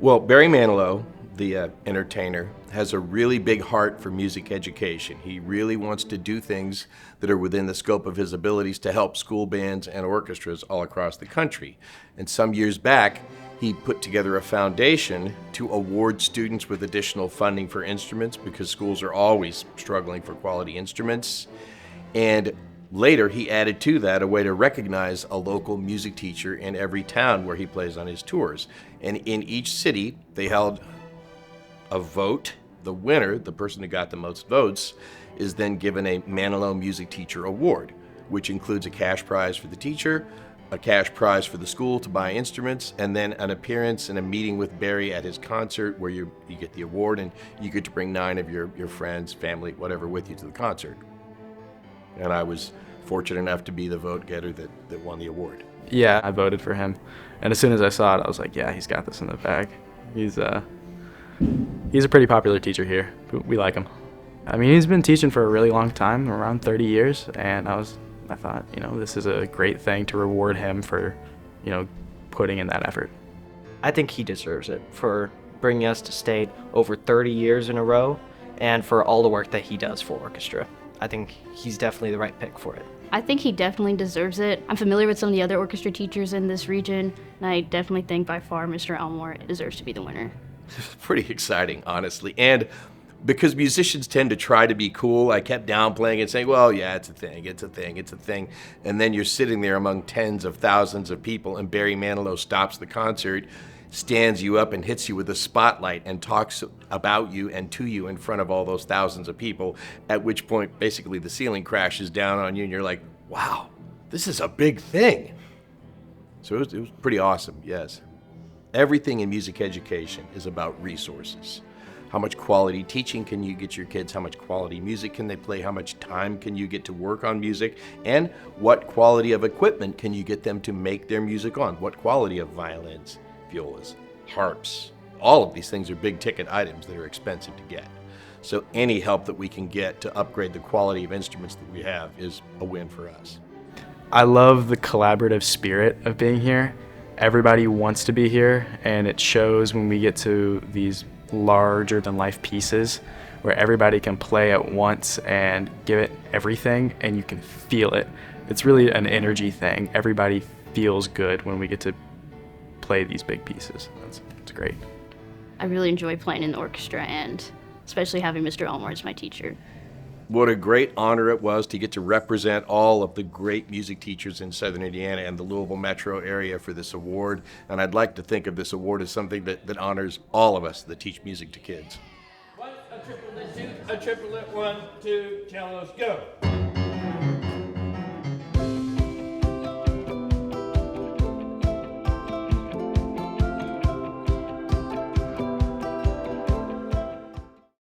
Well, Barry Manilow, the entertainer, has a really big heart for music education. He really wants to do things that are within the scope of his abilities to help school bands and orchestras all across the country. And some years back, he put together a foundation to award students with additional funding for instruments because schools are always struggling for quality instruments. And later, he added to that a way to recognize a local music teacher in every town where he plays on his tours. And in each city, they held a vote. The winner, the person who got the most votes, is then given a Manilow Music Teacher Award, which includes a cash prize for the teacher, a cash prize for the school to buy instruments, and then an appearance and a meeting with Barry at his concert where you get the award and you get to bring 9 of your friends, family, whatever with you to the concert. And I was fortunate enough to be the vote getter that won the award. Yeah, I voted for him. And as soon as I saw it, I was like, yeah, he's got this in the bag. He's a pretty popular teacher here. We like him. I mean, he's been teaching for a really long time, around 30 years, and I thought, this is a great thing to reward him for, putting in that effort. I think he deserves it for bringing us to state over 30 years in a row and for all the work that he does for orchestra. I think he's definitely the right pick for it. I think he definitely deserves it. I'm familiar with some of the other orchestra teachers in this region, and I definitely think by far Mr. Elmore deserves to be the winner. It's pretty exciting, honestly. And because musicians tend to try to be cool, I kept downplaying and saying, well, yeah, it's a thing. And then you're sitting there among tens of thousands of people, and Barry Manilow stops the concert, stands you up and hits you with a spotlight and talks about you and to you in front of all those thousands of people, at which point basically the ceiling crashes down on you and you're like, wow, this is a big thing. So it was pretty awesome, yes. Everything in music education is about resources. How much quality teaching can you get your kids? How much quality music can they play? How much time can you get to work on music? And what quality of equipment can you get them to make their music on? What quality of violins, violas, harps? All of these things are big ticket items that are expensive to get. So any help that we can get to upgrade the quality of instruments that we have is a win for us. I love the collaborative spirit of being here. Everybody wants to be here, and it shows when we get to these larger-than-life pieces where everybody can play at once and give it everything, and you can feel it. It's really an energy thing. Everybody feels good when we get to play these big pieces. It's great. I really enjoy playing in the orchestra, and especially having Mr. Elmore as my teacher. What a great honor it was to get to represent all of the great music teachers in Southern Indiana and the Louisville metro area for this award. And I'd like to think of this award as something that honors all of us that teach music to kids. A triplet, 1, 2, cellos, go.